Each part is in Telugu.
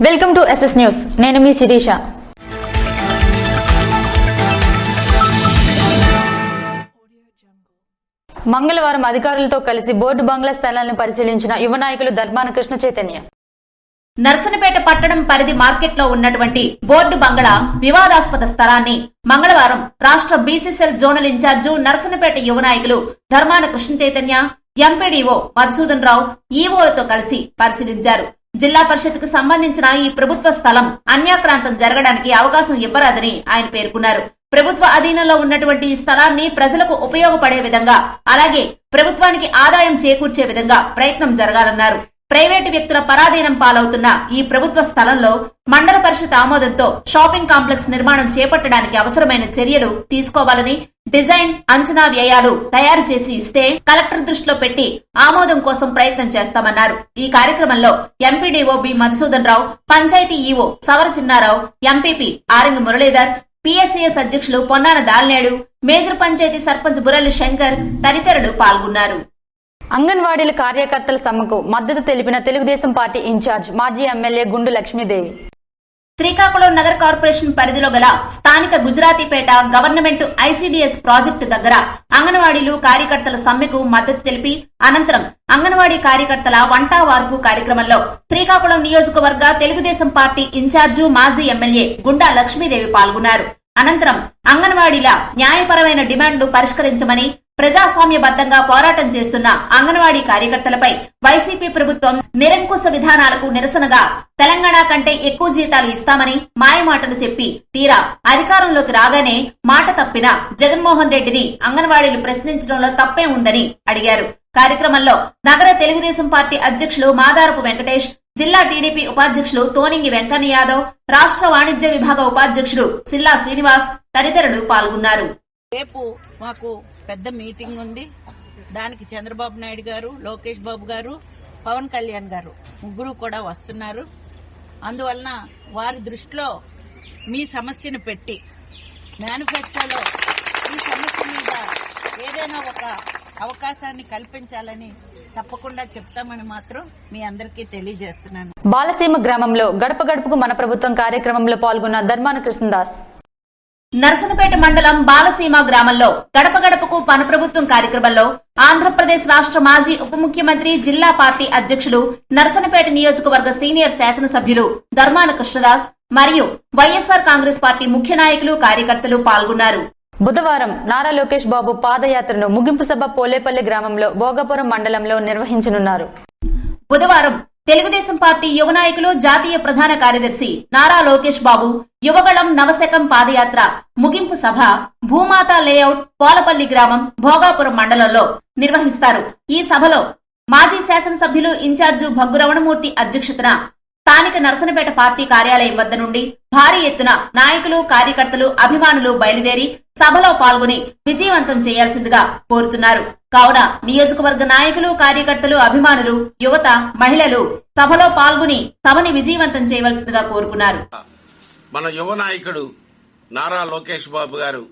Welcome to SS news. నేను మీ శిరీష. మంగళవారం అధికారులతో కలిసి బోర్డు బంగ్లా స్థలాలను పరిశీలించిన యువ నాయకులు ధర్మాన కృష్ణ చైతన్య. నర్సనపేట పట్టణం పరిధి మార్కెట్లో ఉన్నటువంటి బోర్డు బంగ్లా వివాదాస్పద స్థలాన్ని మంగళవారం రాష్ట్ర బీసీసీఎల్ జోనల్ ఇన్ఛార్జు నర్సనపేట యువ నాయకులు ధర్మాన కృష్ణ చైతన్య, ఎంపీడీఓ మధుసూదన్ రావు, ఈవోలతో కలిసి పరిశీలించారు. జిల్లా పరిషత్ కు సంబంధించిన ఈ ప్రభుత్వ స్థలం అన్యాక్రాంతం జరగడానికి అవకాశం ఇవ్వరాదని ఆయన పేర్కొన్నారు. ప్రభుత్వ అధీనంలో ఉన్నటువంటి ఈ స్థలాన్ని ప్రజలకు ఉపయోగపడే విధంగా, అలాగే ప్రభుత్వానికి ఆదాయం చేకూర్చే విధంగా ప్రయత్నం జరగాలన్నారు. ప్రైవేటు వ్యక్తుల పరాధీనం పాలవుతున్న ఈ ప్రభుత్వ స్థలంలో మండల పరిషత్ ఆమోదంతో షాపింగ్ కాంప్లెక్స్ నిర్మాణం చేపట్టడానికి అవసరమైన చర్యలు తీసుకోవాలని, డిజైన్, అంచనా వ్యయాలు తయారు చేసి ఇస్తే కలెక్టర్ దృష్టిలో పెట్టి ఆమోదం కోసం ప్రయత్నం చేస్తామన్నారు. ఈ కార్యక్రమంలో MPDO B Madhusudan Rao, panchayat EO Savara Chinnarao, MPP Aringa Muralidhar, PSCS అధ్యక్షులు పొన్నాన దాల్నేడు, మేజర్ పంచాయతీ సర్పంచ్ బురల్లి శంకర్ తదితరులు పాల్గొన్నారు. అంగన్వాడీల కార్యకర్తల సమ్మెకు మద్దతు తెలిపిన తెలుగుదేశం పార్టీ ఇన్ఛార్జ్ మాజీ ఎమ్మెల్యే గుండు లక్ష్మీదేవి. శ్రీకాకుళం నగర కార్పొరేషన్ పరిధిలో గల స్థానిక గుజరాతీపేట గవర్నమెంట్ ఐసీడీఎస్ ప్రాజెక్టు దగ్గర అంగన్వాడీలు కార్యకర్తల సమ్మెకు మద్దతు తెలిపి అనంతరం అంగన్వాడీ కార్యకర్తల వంటా వార్పు కార్యక్రమంలో శ్రీకాకుళం నియోజకవర్గ తెలుగుదేశం పార్టీ ఇన్ఛార్జు మాజీ ఎమ్మెల్యే గుండా లక్ష్మీదేవి పాల్గొన్నారు. అనంతరం అంగన్వాడీల న్యాయపరమైన డిమాండ్లు పరిష్కరించమని, ప్రజాస్వామ్యబద్దంగా పోరాటం చేస్తున్న అంగన్వాడీ కార్యకర్తలపై వైసీపీ ప్రభుత్వం నిరంకుశ విధానాలకు నిరసనగా తెలంగాణ కంటే ఎక్కువ జీతాలు ఇస్తామని మాయమాటలు చెప్పి తీరా అధికారంలోకి రాగానే మాట తప్పిన జగన్మోహన్ రెడ్డిని అంగన్వాడీలు ప్రశ్నించడంలో తప్పే ఉందని అడిగారు. కార్యక్రమంలో నగర తెలుగుదేశం పార్టీ అధ్యక్షులు మాదారపు వెంకటేష్, జిల్లా టీడీపీ ఉపాధ్యక్షులు తోనింగి వెంకన్న యాదవ్, రాష్ట్ర వాణిజ్య విభాగ ఉపాధ్యక్షుడు సిల్లా శ్రీనివాస్ తదితరులు పాల్గొన్నారు. రేపు మాకు పెద్ద మీటింగ్ ఉంది. దానికి చంద్రబాబు నాయుడు గారు, లోకేష్ బాబు గారు, పవన్ కళ్యాణ్ గారు ముగ్గురు కూడా వస్తున్నారు. అందువలన వారి దృష్టిలో మీ సమస్యను పెట్టి మేనిఫెస్టోలో ఈ సమస్య మీద ఏదైనా ఒక అవకాశాన్ని కల్పించాలని తప్పకుండా చెప్తామని మాత్రం మీ అందరికీ తెలియజేస్తున్నాను. బాలసీమ గ్రామంలో గడప గడపకు మన ప్రభుత్వం కార్యక్రమంలో పాల్గొన్న ధర్మాన కృష్ణదాస్. నర్సనపేట మండలం బాలసీమ గ్రామంలో గడప గడపకు మన ప్రభుత్వం కార్యక్రమంలో ఆంధ్రప్రదేశ్ రాష్ట్ర మాజీ ఉప ముఖ్యమంత్రి, జిల్లా పార్టీ అధ్యక్షులు, నర్సనపేట నియోజకవర్గ సీనియర్ శాసనసభ్యులు ధర్మాన కృష్ణదాస్ మరియు వైఎస్ఆర్ కాంగ్రెస్ పార్టీ ముఖ్య నాయకులు, కార్యకర్తలు పాల్గొన్నారు. బుధవారం నారా లోకేష్ బాబు పాదయాత్రను ముగింపు సభ పోలేపల్లి గ్రామంలో భోగాపురం మండలంలో నిర్వహించనున్నారు. బుధవారం తెలుగుదేశం పార్టీ యువ నాయకులు, జాతీయ ప్రధాన కార్యదర్శి నారా లోకేష్ బాబు యువగళం నవశకం పాదయాత్ర ముగింపు సభ భూమాత లేఅవుట్ పోలపల్లి గ్రామం భోగాపురం మండలంలో నిర్వహిస్తారు. ఈ సభలో మాజీ శాసనసభ్యులు ఇన్ఛార్జు భగ్గు రమణమూర్తి అధ్యక్షతన స్థానిక నర్సనపేట పార్టీ కార్యాలయం వద్ద నుండి భారీ ఎత్తున నాయకులు, కార్యకర్తలు, అభిమానులు బయలుదేరి సభలో పాల్గొని విజయవంతం చేయాల్సిందిగా కోరుతున్నారు. కావున నియోజకవర్గ నాయకులు, కార్యకర్తలు, అభిమానులు, యువత, మహిళలు సభలో పాల్గొని సభని విజయవంతం చేయవలసిందిగా కోరుకున్నారు. మన యువ నాయకుడు నారా లోకేష్ బాబు గారు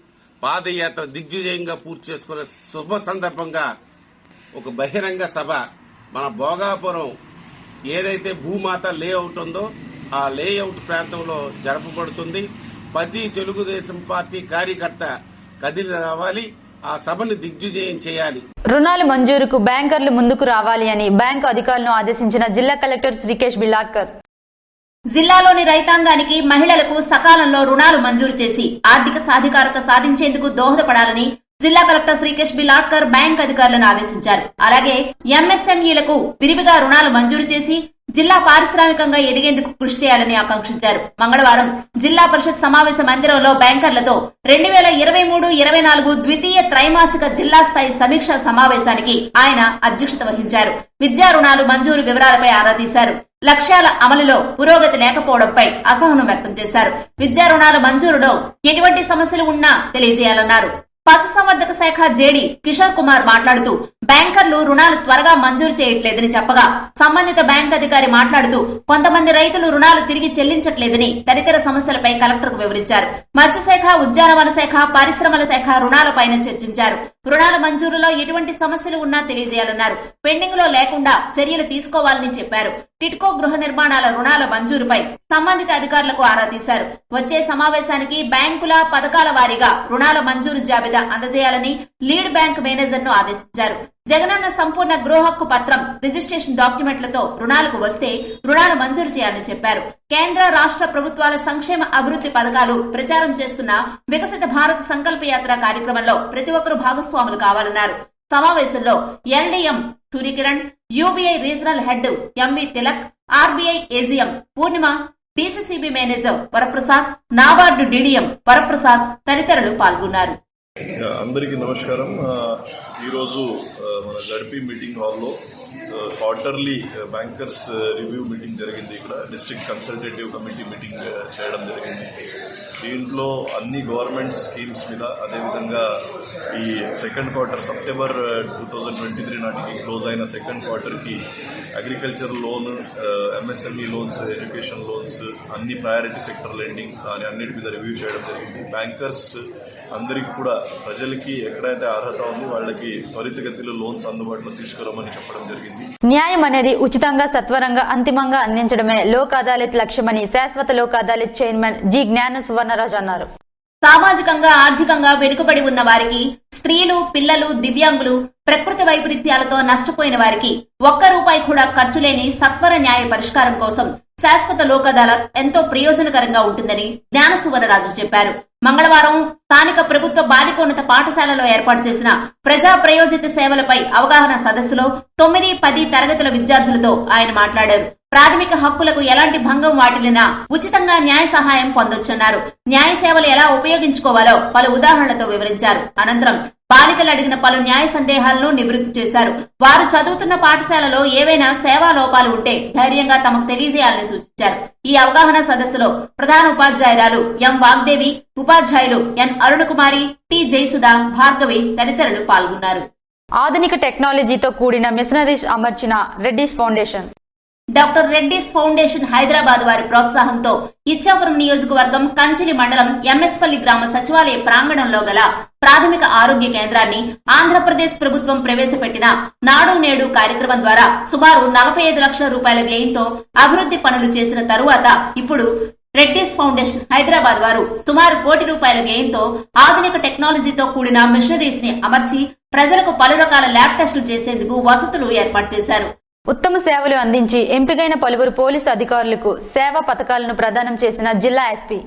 పాదయాత్ర దిగ్విజయంగా పూర్తి చేసుకునే శుభ సందర్భంగా ఒక బహిరంగ సభ మన భోగాపురం ఏదైతే భూమాత లేఅవుట్ ఉందో ఆ లేఅవుట్ ప్రాంతంలో జరపబడుతుంది. ప్రతి తెలుగుదేశం పార్టీ కార్యకర్త కదిలి రావాలి, ఆ సభను దిగ్విజయం చేయాలి. రుణాలు మంజూరుకు బ్యాంకర్లు ముందుకు రావాలి అని బ్యాంకు అధికారులను ఆదేశించిన జిల్లా కలెక్టర్ శ్రీకేష్ బిలాడ్కర్. జిల్లాలోని రైతాంగానికి, మహిళలకు సకాలంలో రుణాలు మంజూరు చేసి ఆర్థిక సాధికారత సాధించేందుకు దోహదపడాలని జిల్లా కలెక్టర్ శ్రీకేష్ బిలాడ్కర్ బ్యాంక్ అధికారులను ఆదేశించారు. అలాగే ఎంఎస్ఎంఈలకు విరివిగా రుణాలు మంజూరు చేసి జిల్లా పారిశ్రామికంగా ఎదిగేందుకు కృషి చేయాలని ఆకాంక్షించారు. మంగళవారం జిల్లా పరిషత్ సమావేశ మందిరంలో బ్యాంకర్లతో 2023-24 ద్వితీయ త్రైమాసిక జిల్లా స్థాయి సమీక్ష సమావేశానికి ఆయన అధ్యక్షత వహించారు. విద్యా రుణాలు మంజూరు వివరాలపై ఆరా తీశారు. లక్ష్యాల అమలులో పురోగతి లేకపోవడంపై అసహనం వ్యక్తం చేశారు. విద్యా రుణాల మంజూరులో ఎటువంటి సమస్యలు ఉన్నా తెలియజేయాలన్నారు. పశుసంవర్ధక శాఖ జేడీ కిషోర్ కుమార్ మాట్లాడుతూ బ్యాంకర్లు రుణాలు త్వరగా మంజూరు చేయట్లేదని చెప్పగా సంబంధిత బ్యాంక్ అధికారి మాట్లాడుతూ కొంతమంది రైతులు రుణాలు తిరిగి చెల్లించట్లేదని తదితర సమస్యలపై కలెక్టర్కు వివరించారు. మత్స్యశాఖ, ఉద్యానవన శాఖ, పరిశ్రమల శాఖ రుణాలపైన చర్చించారు. రుణాల మంజూరులో ఎటువంటి సమస్యలు ఉన్నా తెలియజేయాలన్నారు. పెండింగ్ లో లేకుండా చర్యలు తీసుకోవాలని చెప్పారు. టిడ్కో గృహ నిర్మాణాల రుణాల మంజూరుపై సంబంధిత అధికారులకు ఆరా తీశారు. వచ్చే సమావేశానికి బ్యాంకుల పథకాల వారీగా రుణాల మంజూరు జాబితా అందజేయాలని లీడ్ బ్యాంక్ మేనేజర్ ను ఆదేశించారు. జగనన్న సంపూర్ణ గృహ హక్కు పత్రం, రిజిస్ట్రేషన్ డాక్యుమెంట్లతో రుణాలకు వస్తే రుణాలు మంజూరు చేయాలని చెప్పారు. కేంద్ర, రాష్ట్ర ప్రభుత్వాల సంక్షేమ అభివృద్ధి పథకాలు ప్రచారం చేస్తున్న వికసిత భారత్ సంకల్ప యాత్ర కార్యక్రమంలో ప్రతి ఒక్కరూ భాగస్వాములు కావాలన్నారు. సమావేశంలో LDM Suryakiran, UBI regional head MV Tilak, RBI AGM Purnima, DCCB manager Varaprasad, NABARD DDM Varaprasad తదితరులు పాల్గొన్నారు. అందరికీ నమస్కారం. ఈరోజు మన జడ్పీ మీటింగ్ హాల్లో క్వార్టర్లీ బ్యాంకర్స్ రివ్యూ మీటింగ్ జరిగింది. ఇక్కడ డిస్ట్రిక్ట్ కన్సల్టేటివ్ కమిటీ మీటింగ్ చేయడం జరిగింది. దీంట్లో అన్ని గవర్నమెంట్ స్కీమ్స్ మీద, అదేవిధంగా ఈ సెకండ్ క్వార్టర్ సెప్టెంబర్ 2023 నాటికి క్లోజ్ అయిన సెకండ్ క్వార్టర్ కి agriculture loan, MSME loans, education loans, అన్ని ప్రయారిటీ సెక్టర్ లెండింగ్ అని అన్నిటి మీద రివ్యూ చేయడం జరిగింది. బ్యాంకర్స్ అందరికీ కూడా, ప్రజలకి ఎక్కడైతే అర్హత ఉందో వాళ్ళకి త్వరితగతిలో లోన్స్ అందుబాటులో తీసుకురామని చెప్పడం జరిగింది. న్యాయం అనేది ఉచితంగా, సత్వరంగా, అంతిమంగా అందించడమే లోక్ అదాలత్ లక్ష్యమని శాశ్వత లోక్ అదాలత్ చైర్మన్ జి జ్ఞాన సువర్ణరాజు అన్నారు. సామాజికంగా, ఆర్థికంగా వెనుకబడి ఉన్న వారికి, స్త్రీలు, పిల్లలు, దివ్యాంగులు, ప్రకృతి వైపరీత్యాలతో నష్టపోయిన వారికి ₹1 కూడా ఖర్చు లేని సత్వర న్యాయ పరిష్కారం కోసం శాశ్వత లోక్ అదాలత్ ఎంతో ప్రయోజనకరంగా ఉంటుందని జ్ఞాన సువర్ణరాజు చెప్పారు. మంగళవారం స్థానిక ప్రభుత్వ బాలికోన్నత పాఠశాలలో ఏర్పాటు చేసిన ప్రజా ప్రయోజిత సేవలపై అవగాహన సదస్సులో 9, 10 తరగతుల విద్యార్థులతో ఆయన మాట్లాడారు. ప్రాథమిక హక్కులకు ఎలాంటి భంగం వాటిల్లినా ఉచితంగా న్యాయ సహాయం పొందొచ్చన్నారు. న్యాయ సేవలు ఎలా ఉపయోగించుకోవాలో పలు ఉదాహరణలతో వివరించారు. అనంతరం బాలికలు అడిగిన పలు న్యాయ సందేహాలను నివృత్తి చేశారు. వారు చదువుతున్న పాఠశాలలో ఏవైనా సేవా లోపాలు ఉంటే ధైర్యంగా తమకు తెలియజేయాలని సూచించారు. ఈ అవగాహన సదస్సులో ప్రధాన ఉపాధ్యాయురాలు ఎం వాగ్దేవి, ఉపాధ్యాయులు ఎన్ అరుణకుమారి, టి జయసుధ, భార్గవి తదితరులు పాల్గొన్నారు. ఆధునిక టెక్నాలజీతో కూడిన మిషనరీస్ అమర్చిన Reddy's foundation. Doctor Reddy's foundation Hyderabad వారి ప్రోత్సాహంతో ఇచ్చాపురం నియోజకవర్గం కంచిలి మండలం ఎంఎస్పల్లి గ్రామ సచివాలయ ప్రాంగణంలో గల ప్రాథమిక ఆరోగ్య కేంద్రాన్ని ఆంధ్రప్రదేశ్ ప్రభుత్వం ప్రవేశపెట్టిన నాడు నేడు కార్యక్రమం ద్వారా సుమారు 45 లక్షల రూపాయల వ్యయంతో అభివృద్ధి పనులు చేసిన తరువాత ఇప్పుడు రెడ్డిస్ ఫౌండేషన్ హైదరాబాద్ వారు సుమారు ₹1 కోటి వ్యయంతో ఆధునిక టెక్నాలజీతో కూడిన మిషనరీస్ ని అమర్చి ప్రజలకు పలు రకాల ల్యాబ్ టెస్టులు చేసేందుకు వసతులు ఏర్పాటు చేశారు. ఉత్తమ సేవలు అందించి ఎంపికైన పలువురు పోలీసు అధికారులకు సేవా పథకాలను ప్రదానం చేసిన జిల్లా ఎస్పీ.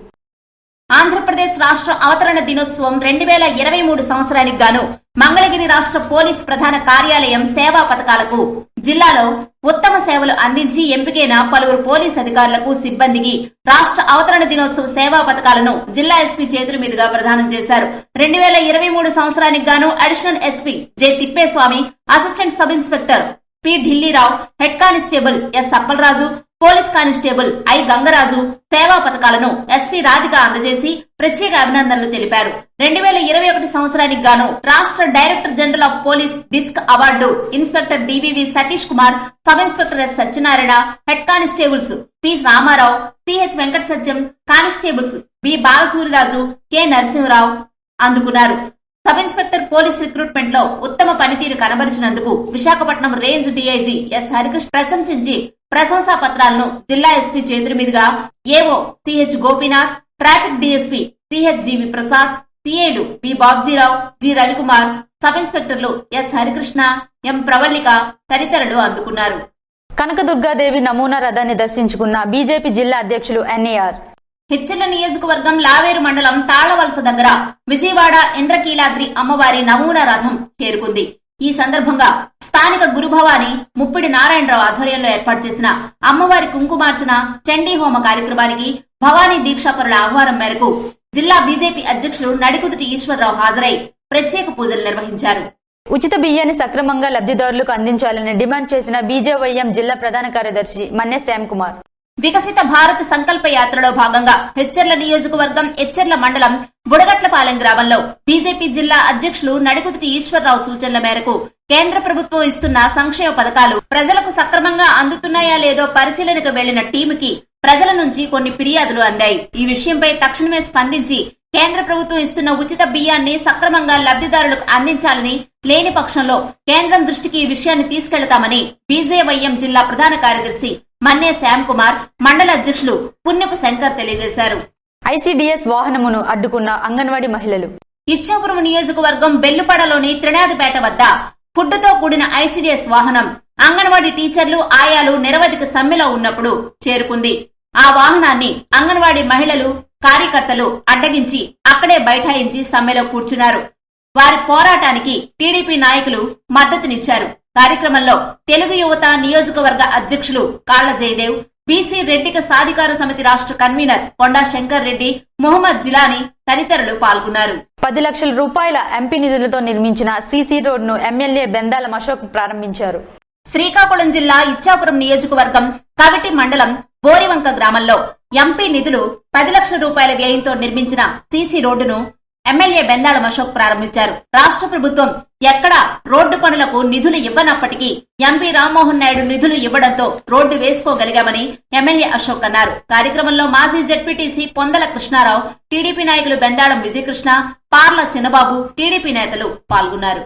ఆంధ్రప్రదేశ్ రాష్ట్ర అవతరణ దినోత్సవం 2023 సంవత్సరానికి గాను మంగళగిరి రాష్ట్ర పోలీస్ ప్రధాన కార్యాలయం సేవా పథకాలకు జిల్లాలో ఉత్తమ సేవలు అందించి ఎంపికైన పలువురు పోలీస్ అధికారులకు, సిబ్బందికి రాష్ట్ర అవతరణ దినోత్సవ సేవా పథకాలను జిల్లా ఎస్పీ చేతుల మీదుగా ప్రదానం చేశారు. 2023 సంవత్సరానికి గాను additional SP J Thippeswamy, assistant sub inspector P Dillirao, head constable S Appalaraju, police constable I Gangaraju సేవా పథకాలను ఎస్పీ రాధిక అందజేసి ప్రత్యేక అభినందనలు తెలిపారు. 2021 సంవత్సరానికి గాను రాష్ట్ర director general of police disc award inspector DVV Satish Kumar, sub inspector S Satyanarayana, head constables P Ramarao, CH Venkata Satyam, constables B Balasuriraju, K Narasimharao అందుకున్నారు. సబ్ ఇన్స్పెక్టర్ పోలీస్ రిక్రూట్మెంట్ లో ఉత్తమ పనితీరు కనబరిచినందుకు Visakhapatnam range DIG S Harikrishna ప్రశంసించి ప్రశంసా పత్రాలను జిల్లా ఎస్పీ చేతుల మీదుగా AO CH Gopinath, traffic DSP CH GV Prasad, సిఐలు B Babjirao, G Ravikumar, sub ఇన్స్పెక్టర్లు ఎస్ హరికృష్ణ, ఎం ప్రవళిక తదితరులు అందుకున్నారు. కనకదుర్గాదేవి నమూనా రథాన్ని దర్శించుకున్న బీజేపీ జిల్లా అధ్యక్షులు ఎన్ఏఆర్. హెచ్చెల్ల నియోజకవర్గం లావేరు మండలం తాళవలస దగ్గర విజయవాడ ఇంద్రకీలాద్రి అమ్మవారి నమూనా రథం చేరుకుంది. ఈ సందర్భంగా స్థానిక గురుభవాని ముప్పిడి నారాయణరావు ఆధ్వర్యంలో ఏర్పాటు చేసిన అమ్మవారి కుంకుమార్చన, చండీ హోమ కార్యక్రమానికి భవానీ దీక్షాపరుల ఆహ్వానం మేరకు జిల్లా బీజేపీ అధ్యక్షులు నడికుదుటి ఈశ్వరరావు హాజరై ప్రత్యేక పూజలు నిర్వహించారు. ఉచిత బియ్యాన్ని సక్రమంగా లబ్ధిదారులకు అందించాలని డిమాండ్ చేసిన బీజేవైఎం జిల్లా ప్రధాన కార్యదర్శి మన్నె శ్యామ్ కుమార్. వికసిత భారత్ సంకల్ప యాత్రలో భాగంగా హెచ్చర్ల నియోజకవర్గం ఎచ్చెర్ల మండలం బుడగట్లపాలెం గ్రామంలో బీజేపీ జిల్లా అధ్యక్షులు నడికుదుటి ఈశ్వరరావు సూచనల మేరకు కేంద్ర ప్రభుత్వం ఇస్తున్న సంక్షేమ పథకాలు ప్రజలకు సక్రమంగా అందుతున్నాయా లేదో పరిశీలనకు వెళ్లిన టీముకి ప్రజల నుంచి కొన్ని ఫిర్యాదులు అందాయి. ఈ విషయంపై తక్షణమే స్పందించి కేంద్ర ప్రభుత్వం ఇస్తున్న ఉచిత బియ్యాన్ని సక్రమంగా లబ్దిదారులకు అందించాలని, లేని పక్షంలో కేంద్రం దృష్టికి ఈ విషయాన్ని తీసుకెళ్తామని బీజేవైఎం జిల్లా ప్రధాన కార్యదర్శి మన్నే శ్యామ్ కుమార్, మండల అధ్యక్షులు పుణ్యపు శంకర్ తెలియజేశారు. ఐసీడీఎస్ వాహనమును అడ్డుకున్న అంగన్వాడీ మహిళలు. ఇచ్చాపురం నియోజకవర్గం బెల్లుపడలోని త్రినాథపేట వద్ద ఫుడ్తో కూడిన ఐసీడీఎస్ వాహనం అంగన్వాడీ టీచర్లు, ఆయాలు నిరవధిక సమ్మెలో ఉన్నప్పుడు చేరుకుంది. ఆ వాహనాన్ని అంగన్వాడీ మహిళలు, కార్యకర్తలు అడ్డగించి అక్కడే బైఠాయించి సమ్మెలో కూర్చున్నారు. వారి పోరాటానికి టీడీపీ నాయకులు మద్దతునిచ్చారు. కార్యక్రమంలో తెలుగు యువత నియోజకవర్గ అధ్యక్షులు కాళ్ల జయదేవ్, బీసీ రెడ్డిక సాధికార సమితి రాష్ట్ర కన్వీనర్ కొండా శంకర్ రెడ్డి, మొహమ్మద్ జిలానీ తదితరులు పాల్గొన్నారు. 10 లక్షల రూపాయల ఎంపీ నిధులతో నిర్మించిన సీసీ రోడ్డును ఎమ్మెల్యే బెందాలం అశోక్ ప్రారంభించారు. శ్రీకాకుళం జిల్లా ఇచ్చాపురం నియోజకవర్గం కవిటి మండలం బోరివంక గ్రామంలో ఎంపీ నిధులు 10 లక్షల రూపాయల వ్యయంతో నిర్మించిన సీసీ రోడ్డును ఎమ్మెల్యే బెందాళం అశోక్ ప్రారంభించారు. రాష్ట్ర ప్రభుత్వం ఎక్కడా రోడ్డు పనులకు నిధులు ఇవ్వనప్పటికీ ఎంపీ రామ్మోహన్ నాయుడు నిధులు ఇవ్వడంతో రోడ్డు వేసుకోగలిగామని ఎమ్మెల్యే అశోక్ అన్నారు. కార్యక్రమంలో మాజీ జెడ్పీటీసీ పొందల కృష్ణారావు, టీడీపీ నాయకులు బెందాళం విజయకృష్ణ, పార్ల చిన్నబాబు, టీడీపీ నేతలు పాల్గొన్నారు.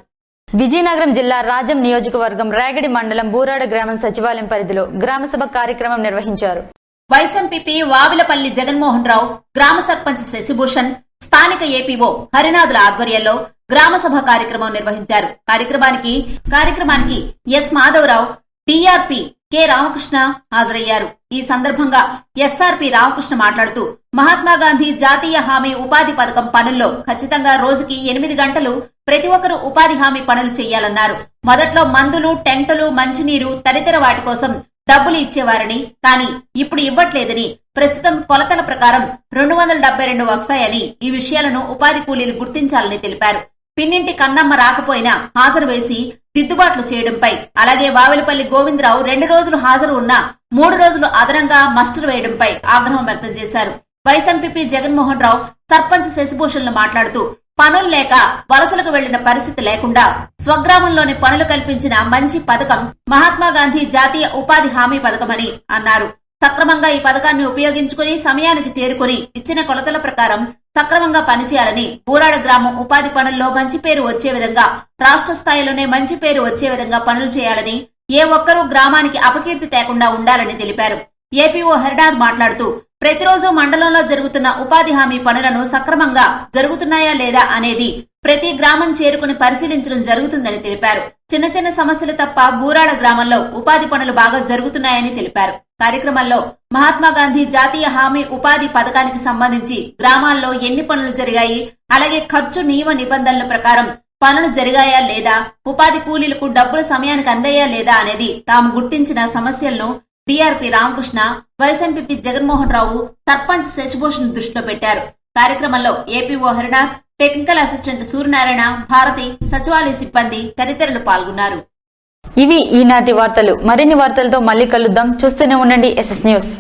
విజయనగరం జిల్లా రాజం నియోజకవర్గం రేగడి మండలం బూరాడ గ్రామం సచివాలయం పరిధిలో గ్రామసభ కార్యక్రమం నిర్వహించారు. వైస్ ఎంపీపీ వావిలపల్లి జగన్మోహన్ రావు, గ్రామ సర్పంచ్ శశిభూషణ్, స్థానిక ఏపీఓ హరినాథుల ఆధ్వర్యంలో గ్రామసభ కార్యక్రమం నిర్వహించారు. కార్యక్రమానికి S Madhavarao, TRP K Ramakrishna హాజరయ్యారు. ఈ సందర్భంగా ఎస్ఆర్పీ రామకృష్ణ మాట్లాడుతూ మహాత్మాగాంధీ జాతీయ హామీ ఉపాధి పథకం పనుల్లో ఖచ్చితంగా రోజుకి 8 గంటలు ప్రతి ఒక్కరూ ఉపాధి హామీ పనులు చేయాలన్నారు. మొదట్లో మందులు, టెంటులు, మంచినీరు తదితర వాటి కోసం డబ్బులు ఇచ్చేవారని, కానీ ఇప్పుడు ఇవ్వట్లేదని, ప్రస్తుతం కొలతల ప్రకారం 272 వస్తాయని, ఈ విషయాలను ఉపాధి కూలీలు గుర్తించాలని తెలిపారు. పిన్నింటి కన్నమ్మ రాకపోయినా హాజరు వేసి దిద్దుబాట్లు చేయడంపై, అలాగే వావిలపల్లి గోవిందరావు 2 రోజులు హాజరు ఉన్నా 3 రోజులు అదనంగా మస్టర్ వేయడంపై ఆగ్రహం వ్యక్తం చేశారు. వైస్ ఎంపీపీ జగన్మోహన్ రావు, సర్పంచ్ శశిభూషణ్లు మాట్లాడుతూ పనులు లేక వలసలకు వెళ్లిన పరిస్థితి లేకుండా స్వగ్రామంలోని పనులు కల్పించిన మంచి పథకం మహాత్మాగాంధీ జాతీయ ఉపాధి హామీ పథకమని అన్నారు. సక్రమంగా ఈ పథకాన్ని ఉపయోగించుకుని సమయానికి చేరుకుని ఇచ్చిన కొలతల ప్రకారం సక్రమంగా పనిచేయాలని, బూరాడ గ్రామం ఉపాధి పనుల్లో మంచి పేరు వచ్చే విధంగా, రాష్ట్ర స్థాయిలోనే మంచి పేరు వచ్చే విధంగా పనులు చేయాలని, ఏ ఒక్కరూ గ్రామానికి అపకీర్తి తేకుండా ఉండాలని తెలిపారు. ఏపీఓ హరినాథ్ మాట్లాడుతూ ప్రతిరోజు మండలంలో జరుగుతున్న ఉపాధి హామీ పనులను సక్రమంగా జరుగుతున్నాయా లేదా అనేది ప్రతి గ్రామం చేరుకుని పరిశీలించడం జరుగుతుందని తెలిపారు. చిన్న చిన్న సమస్యలు తప్ప బూరాడ గ్రామంలో ఉపాధి పనులు బాగా జరుగుతున్నాయని తెలిపారు. కార్యక్రమంలో మహాత్మాగాంధీ జాతీయ హామీ ఉపాధి పథకానికి సంబంధించి గ్రామాల్లో ఎన్ని పనులు జరిగాయి, అలాగే ఖర్చు నియమ నిబంధనల ప్రకారం పనులు జరిగాయా లేదా, ఉపాధి కూలీలకు డబ్బులు సమయానికి అందాయా లేదా అనేది తాము గుర్తించిన సమస్యలను TRP Ramakrishna, vice MP Jaganmohan Rao, sarpanch Shashibhushan దృష్టిలో పెట్టారు. కార్యక్రమంలో APO Harinath, technical assistant Suryanarayana, Bharati, సచివాలయ సిబ్బంది తదితరులు పాల్గొన్నారు. ఇవి ఈనాటి వార్తలు. మరిన్ని వార్తలతో మళ్ళీ కలుద్దాం. చూస్తూనే ఉండండి SS న్యూస్.